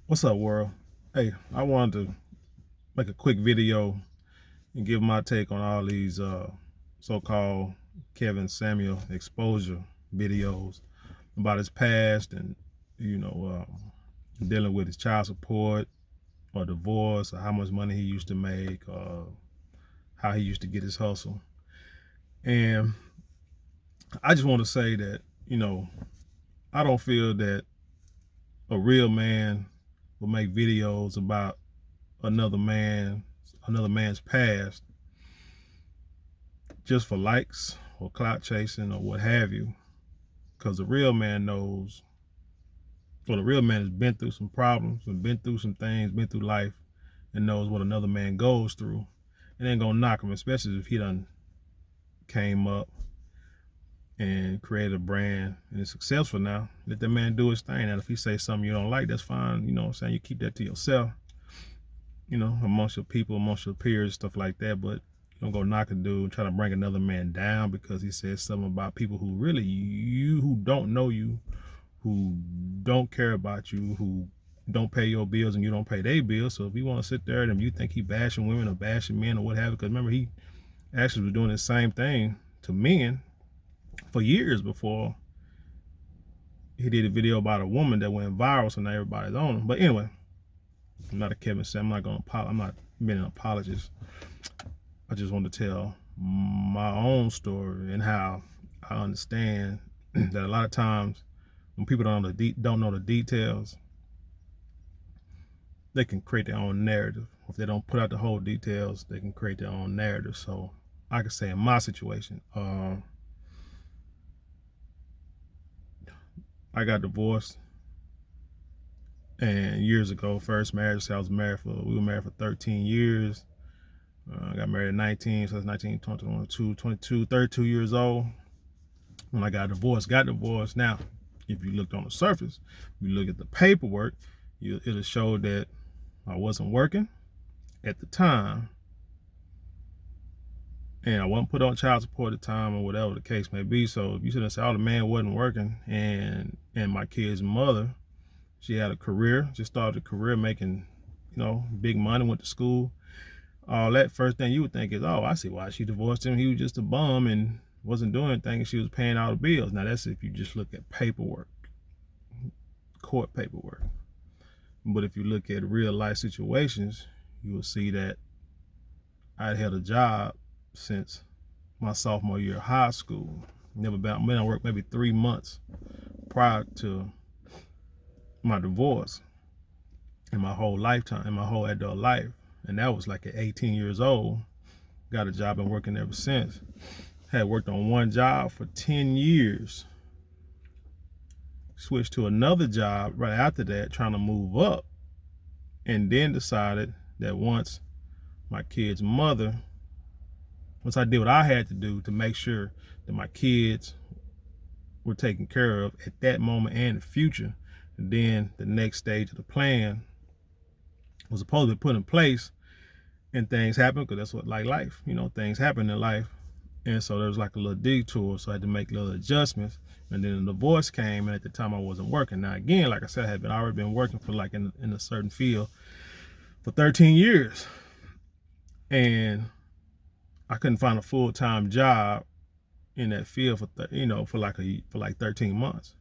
What's up, world? Hey, I wanted to make a quick video and give my take on all these so-called Kevin Samuel exposure videos about his past and dealing with his child support or divorce, or how much money he used to make, how he used to get his hustle. And I just want to say that I don't feel that a real man will make videos about another man's past just for likes or clout chasing or what have you. Because the real man knows, or the real man has been through some problems and been through some things, been through life, and knows what another man goes through. And ain't gonna knock him, especially if he done came up and created a brand and is successful now. Let that man do his thing. And if he say something you don't like, that's fine. You know what I'm saying? You keep that to yourself, amongst your people, amongst your peers, stuff like that. But you don't go knock a dude and try to bring another man down because he said something about people who really who don't know you, who don't care about you, who don't pay your bills and you don't pay their bills. So if you want to sit there and you think he bashing women or bashing men or what have you, because remember he actually was doing the same thing to men for years before he did a video about a woman that went viral, so now everybody's on him. But anyway, I'm not a Kevin Sam. I'm not being an apologist. I just want to tell my own story and how I understand that a lot of times when people don't know the details, they can create their own narrative. If they don't put out the whole details, they can create their own narrative. So I can say in my situation, I got divorced, and years ago, first marriage. So we were married for 13 years. I got married at 19, so that's 19, 20, 22, 22, 32 years old when I got divorced. Now, if you looked on the surface, you look at the paperwork, it'll show that I wasn't working at the time, and I wasn't put on child support at the time, or whatever the case may be. So if you sit and say, oh, the man wasn't working, and my kid's mother, she had a career, just started a career making, big money, went to school, all that, first thing you would think is, oh, I see why she divorced him. He was just a bum and wasn't doing anything, and she was paying all the bills. Now that's if you just look at paperwork, court paperwork. But if you look at real life situations, you will see that I'd had a job since my sophomore year of high school. Never been at work maybe 3 months prior to my divorce in my whole lifetime, in my whole adult life. And that was like at 18 years old. Got a job and working ever since. Had worked on one job for 10 years. Switched to another job right after that, trying to move up. And then decided that once I did what I had to do to make sure that my kids were taken care of at that moment and the future, and then the next stage of the plan was supposed to be put in place, and things happen, because that's what, like life, things happen in life. And so there was like a little detour, so I had to make little adjustments. And then the divorce came, and at the time I wasn't working. Now again, like I said, I had already been working for like in a certain field for 13 years, and I couldn't find a full-time job in that field for like 13 months.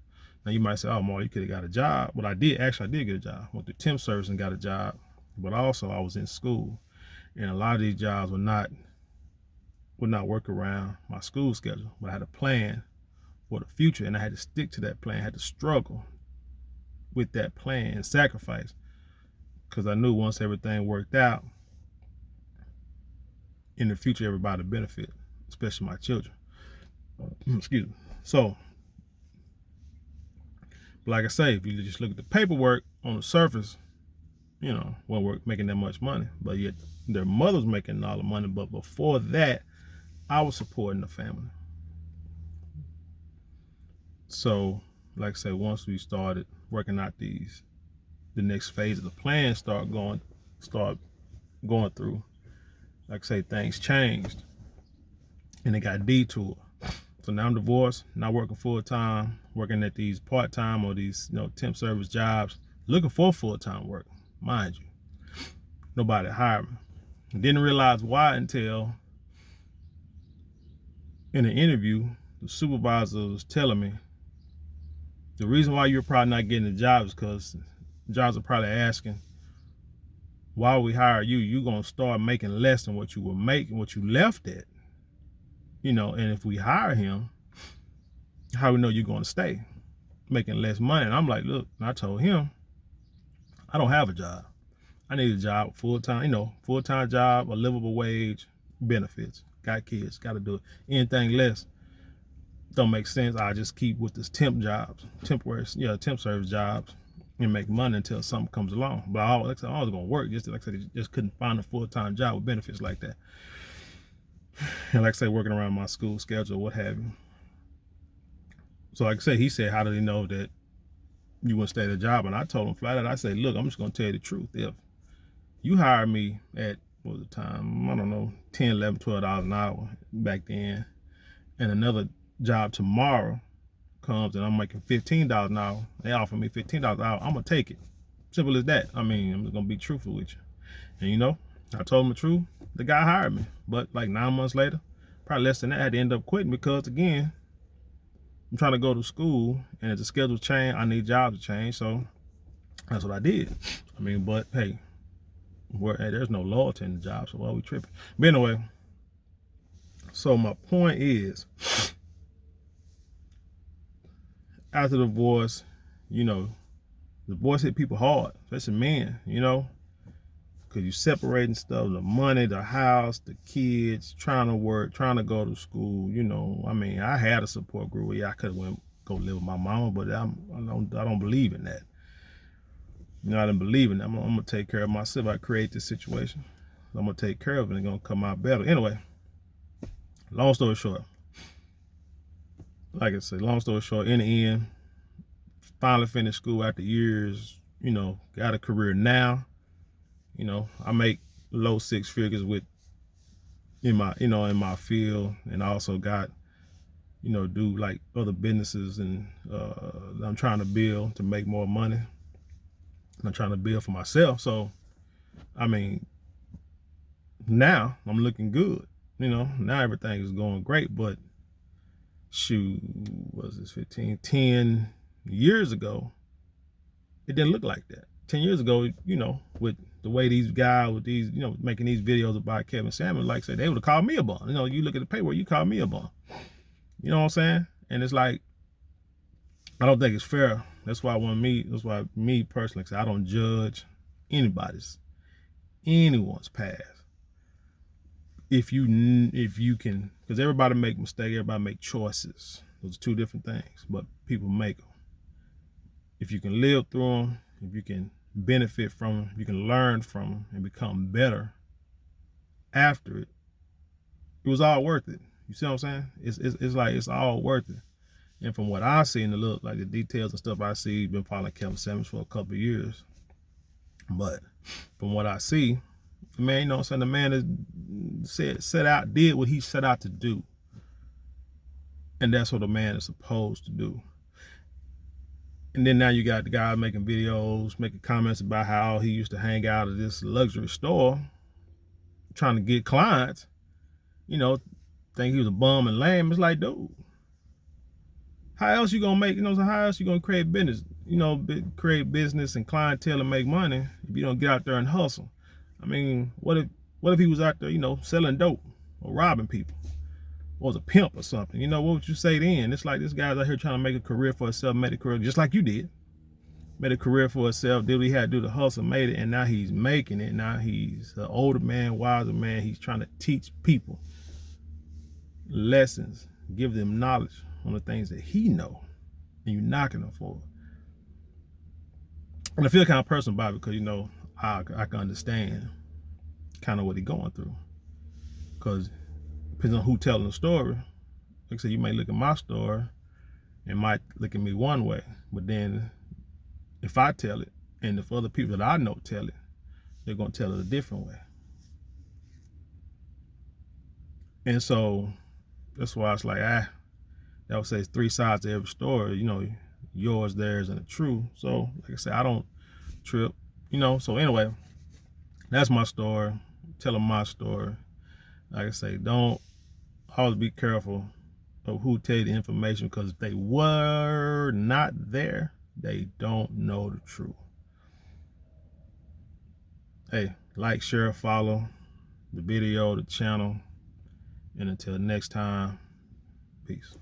Now you might say, oh, Mark, you could have got a job. Well, I did get a job. Went to temp service and got a job, but also I was in school, and a lot of these jobs would not work around my school schedule. But I had a plan for the future, and I had to stick to that plan. I had to struggle with that plan and sacrifice, because I knew once everything worked out, in the future everybody would benefit, especially my children. Excuse me. So, like I say, if you just look at the paperwork on the surface, weren't making that much money, but yet their mother's making all the money. But before that, I was supporting the family. So, like I say, once we started working out the next phase of the plan, start going through, like I say, things changed, and it got detoured. So now I'm divorced, not working full time, working at these part time or these temp service jobs looking for full-time work, mind you. Nobody hired me. Didn't realize why until in an interview, the supervisor was telling me the reason why you're probably not getting the job is because jobs are probably asking, why we hire you? You're going to start making less than what you were making, what you left at. And if we hire him, how we know you're going to stay making less money? And I'm like, look, and I told him, I don't have a job. I need a job, full-time, full-time job, a livable wage, benefits. Got kids, got to do it. Anything less don't make sense. I just keep with this temp service jobs and make money until something comes along. But I was going to work, just couldn't find a full-time job with benefits like that. And like I say, working around my school schedule, what have you. So like I say, he said, how did he know that you wouldn't stay at the job? And I told him flat out, I said, look, I'm just going to tell you the truth. If you hire me at, what was the time? I don't know, $10, $11, $12 an hour back then, and another job tomorrow comes and I'm making $15 an hour, they offer me $15 an hour, I'm going to take it. Simple as that. I mean, I'm just going to be truthful with you. And I told him the truth. The guy hired me. But like 9 months later, probably less than that, I had to end up quitting because, again, I'm trying to go to school, and as the schedule change, I need jobs to change. So that's what I did. I mean, but hey, there's no loyalty in the job, so why are we tripping? But anyway, so my point is, after the divorce, divorce hit people hard, especially men, because you separating stuff, the money, the house, the kids, trying to work, trying to go to school. I mean, I had a support group where I could go live with my mama, but I don't believe in that. I didn't believe in that. I'm gonna take care of myself. I create this situation, I'm gonna take care of it, and it's gonna come out better. Anyway, long story short, like I said, in the end, finally finished school after years. Got a career now. I make low six figures in my field, and I also got, do like other businesses, and I'm trying to build to make more money. I'm trying to build for myself. So, I mean, now I'm looking good. Now everything is going great, but shoot, was this 10 years ago, it didn't look like that. 10 years ago, with the way these guys with these, making these videos about Kevin Samuels, like I said, they would have called me a bum. You look at the paper, you call me a bum. You know what I'm saying? And it's like, I don't think it's fair. That's why me personally, I don't judge anyone's past. If you can, because everybody make mistakes, everybody make choices. Those are two different things, but people make them. If you can live through them, if you can benefit from them, you can learn from them and become better after it, it was all worth it. You see what I'm saying? It's like it's all worth it. And from what I see in the look, like the details and stuff I see, been following Kevin Samuels for a couple of years. But from what I see, the man, the man did what he set out to do. And that's what a man is supposed to do. And then now you got the guy making videos, making comments about how he used to hang out at this luxury store, trying to get clients, think he was a bum and lame. It's like, dude, how else you gonna make, how else you gonna create business, create business and clientele and make money if you don't get out there and hustle? I mean, what if he was out there, selling dope or robbing people, or was a pimp or something? What would you say then? It's like this guy's out here trying to make a career for himself, made a career just like you did. Made a career for himself, did what he had to do to hustle, made it, and now he's making it. Now he's an older man, wiser man. He's trying to teach people lessons, give them knowledge on the things that he know, and you're knocking him for it. And I feel kind of personal about it because, I can understand kind of what he's going through. Because depending on who telling the story, like I said, you might look at my story and might look at me one way, but then if I tell it, and if other people that I know tell it, they're going to tell it a different way. And so that's why it's like, that would say it's three sides to every story, yours, theirs, and the truth. So like I said, I don't trip, you know. So anyway, that's my story. Telling my story. Like I say, don't always be careful of who tell you the information, because if they were not there, they don't know the truth. Hey, like, share, follow the video, the channel, and until next time, peace.